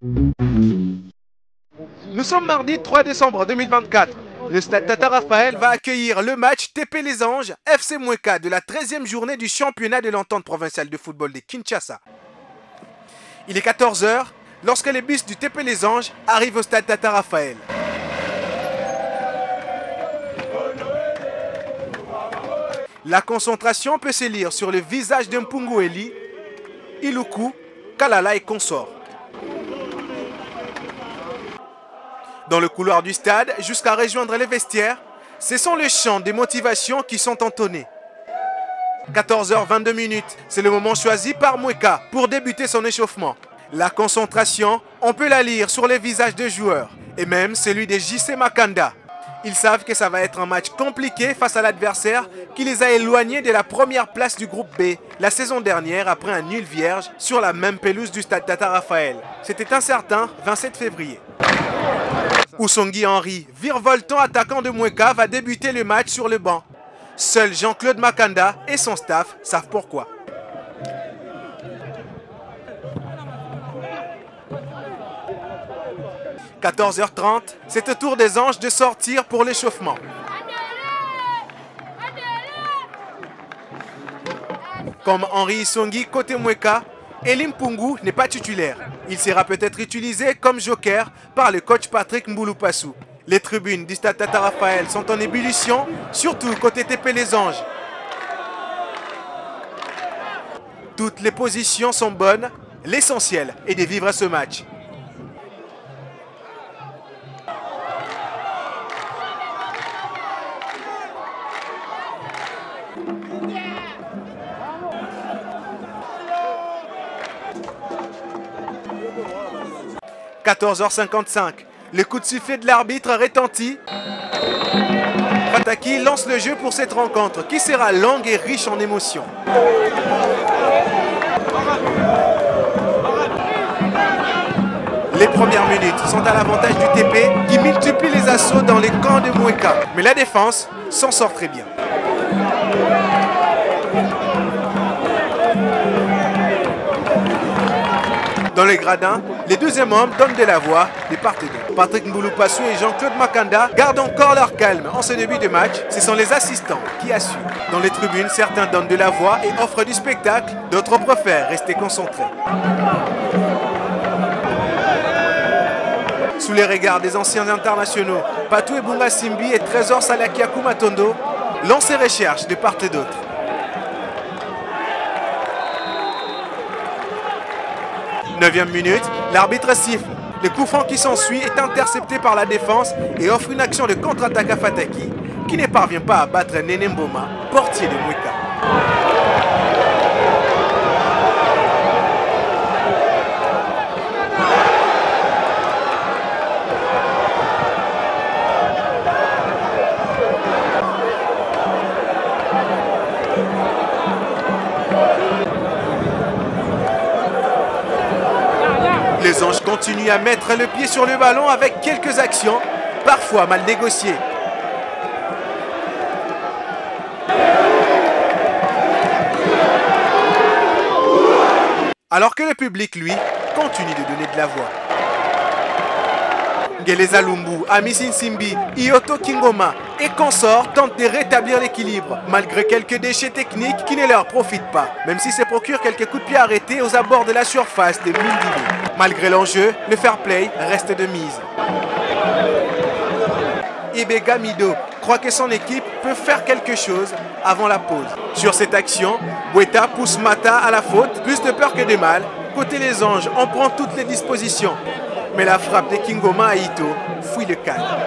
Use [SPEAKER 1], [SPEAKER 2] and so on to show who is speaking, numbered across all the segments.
[SPEAKER 1] Nous sommes mardi 3 décembre 2024. Le stade Tata Raphaël va accueillir le match TP Les Anges FC Moueka de la 13e journée du championnat de l'entente provinciale de football de Kinshasa. Il est 14 h lorsque les bus du TP Les Anges arrivent au stade Tata Raphaël. La concentration peut se lire sur le visage de Mpungu Eli, Iluku, Kalala et consorts. Dans le couloir du stade, jusqu'à rejoindre les vestiaires, ce sont les chants de motivation qui sont entonnés. 14 h 22, c'est le moment choisi par Moueka pour débuter son échauffement. La concentration, on peut la lire sur les visages des joueurs, et même celui de JC Makanda. Ils savent que ça va être un match compliqué face à l'adversaire qui les a éloignés de la première place du groupe B la saison dernière après un nul vierge sur la même pelouse du stade Tata Raphaël. C'était un certain 27 février. Ousongui Henry, virevoltant attaquant de Moueka, va débuter le match sur le banc. Seul Jean-Claude Makanda et son staff savent pourquoi. « 14 h 30, c'est au tour des Anges de sortir pour l'échauffement. Comme Henri Isongui côté Moueka, Elim Mpungu n'est pas titulaire. Il sera peut-être utilisé comme joker par le coach Patrick Mbouloupassou. Les tribunes du stade Tata Raphaël sont en ébullition, surtout côté TP Les Anges. Toutes les positions sont bonnes, l'essentiel est de vivre ce match. « 14 h 55, le coup de sifflet de l'arbitre retentit. Fataki lance le jeu pour cette rencontre qui sera longue et riche en émotions. Les premières minutes sont à l'avantage du TP qui multiplie les assauts dans les camps de Moueka. Mais la défense s'en sort très bien. Dans les gradins, les deuxièmes hommes donnent de la voix des part et d'autre. Patrick Mbouloupassou et Jean-Claude Makanda gardent encore leur calme en ce début de match. Ce sont les assistants qui assurent. Dans les tribunes, certains donnent de la voix et offrent du spectacle. D'autres préfèrent rester concentrés. Sous les regards des anciens internationaux, Patou Ebunga Simbi et Trésor Salakiakou Matondo lancent les recherches de part et d'autre. Neuvième minute, l'arbitre siffle. Le coup franc qui s'ensuit est intercepté par la défense et offre une action de contre-attaque à Fataki qui ne parvient pas à battre Nene Mboma, portier de Moueka. Les Anges continuent à mettre le pied sur le ballon avec quelques actions, parfois mal négociées. Alors que le public, lui, continue de donner de la voix. Ngeleza Lumbu, Amisin Simbi, Ioto Kingoma et consorts tentent de rétablir l'équilibre, malgré quelques déchets techniques qui ne leur profitent pas, même si ça procure quelques coups de pied arrêtés aux abords de la surface des Mundini. Malgré l'enjeu, le fair play reste de mise. Ibega Mido croit que son équipe peut faire quelque chose avant la pause. Sur cette action, Boueta pousse Mata à la faute, plus de peur que de mal. Côté les Anges, on prend toutes les dispositions. Mais la frappe de Kingoma à Ito fouille le cadre.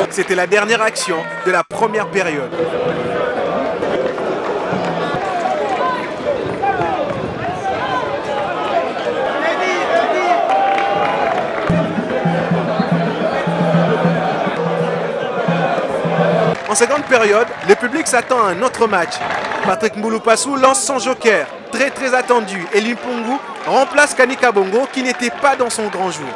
[SPEAKER 1] C'était la dernière action de la première période. En seconde période, le public s'attend à un autre match. Patrick Mbouloupassou lance son joker, très attendu, et Limpungu remplace Kanika Bongo qui n'était pas dans son grand jour.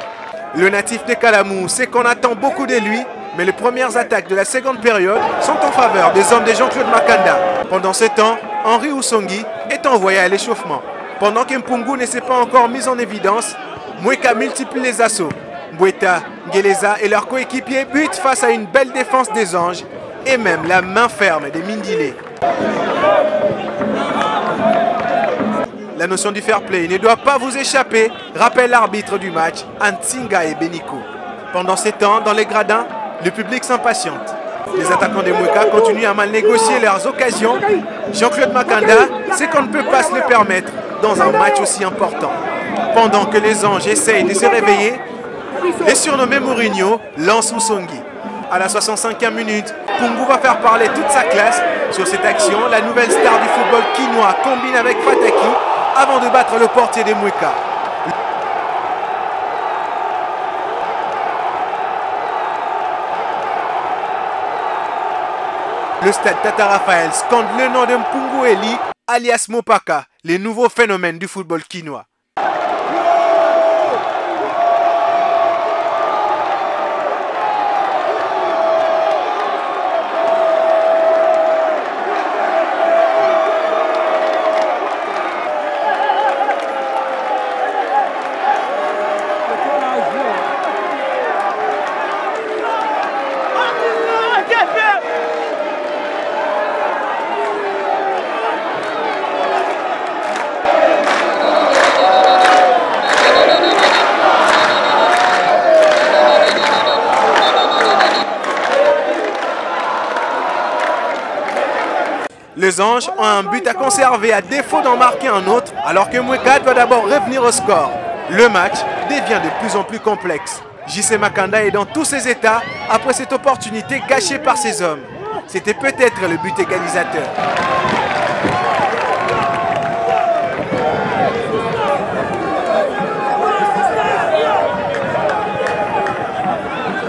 [SPEAKER 1] Le natif de Kalamou sait qu'on attend beaucoup de lui, mais les premières attaques de la seconde période sont en faveur des hommes de Jean-Claude Makanda. Pendant ce temps, Henri Ousongui est envoyé à l'échauffement. Pendant qu'Mpungu ne s'est pas encore mis en évidence, Mweka multiplie les assauts. Mbweta, Ngeleza et leurs coéquipiers butent face à une belle défense des Anges et même la main ferme des Mindilé. La notion du fair play ne doit pas vous échapper, rappelle l'arbitre du match, Antsinga et Beniko. Pendant ces temps, dans les gradins, le public s'impatiente. Les attaquants des Mweka continuent à mal négocier leurs occasions. Jean-Claude Makanda sait qu'on ne peut pas se le permettre dans un match aussi important. Pendant que les Anges essayent de se réveiller, les surnommés Mourinho lancent Moussongi. À la 65e minute, Pungu va faire parler toute sa classe. Sur cette action, la nouvelle star du football quinois combine avec Fataki avant de battre le portier des Mweka. Le stade Tata Raphaël scande le nom de Mpungu Eli, alias Mopaka, les nouveaux phénomènes du football quinois. Les Anges ont un but à conserver à défaut d'en marquer un autre, alors que Mweka doit d'abord revenir au score. Le match devient de plus en plus complexe. JC Makanda est dans tous ses états après cette opportunité gâchée par ses hommes. C'était peut-être le but égalisateur.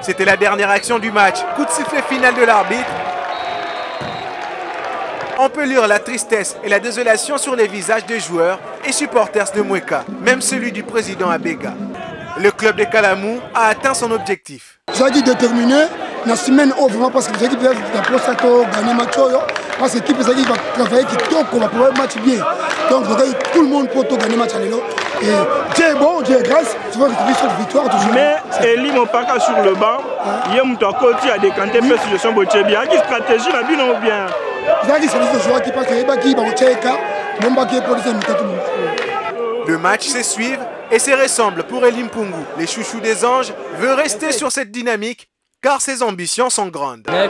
[SPEAKER 1] C'était la dernière action du match. Coup de sifflet final de l'arbitre. On peut lire la tristesse et la désolation sur les visages des joueurs et supporters de Mweka, même celui du président Abega. Le club de Kalamu a atteint son objectif.
[SPEAKER 2] J'ai dit déterminé, la semaine vraiment parce que l'équipe va gagner match, parce que l'équipe va travailler qui va pouvoir match bien. Donc tout le monde peut gagner match à l'élo. Et Dieu est bon, Dieu est grâce, tu vois que tu vis cette victoire toujours.
[SPEAKER 3] Mais Eli Mopaka sur le banc, il y a un côté à décanter peu sur son boîtier bien. Quelle stratégie la bien ou bien?
[SPEAKER 1] Le match se suit et se ressemble pour Eli Mpungu. Les chouchous des Anges veulent rester sur cette dynamique car ses ambitions sont grandes.
[SPEAKER 4] Parce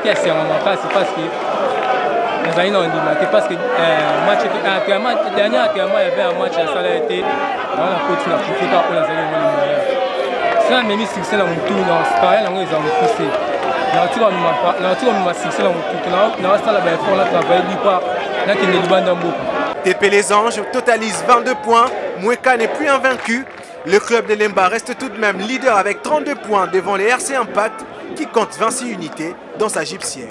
[SPEAKER 4] que dernier entraînement, il y avait un match à Salahité. On a continué à profiter pour les années. Si on a mis succès dans mon tour, ils ont poussé.
[SPEAKER 1] TP Les Anges totalise 22 points. Mweka n'est plus invaincu. Le club de Lemba reste tout de même leader avec 32 points devant les RC Impact qui compte 26 unités dans sa gypsière.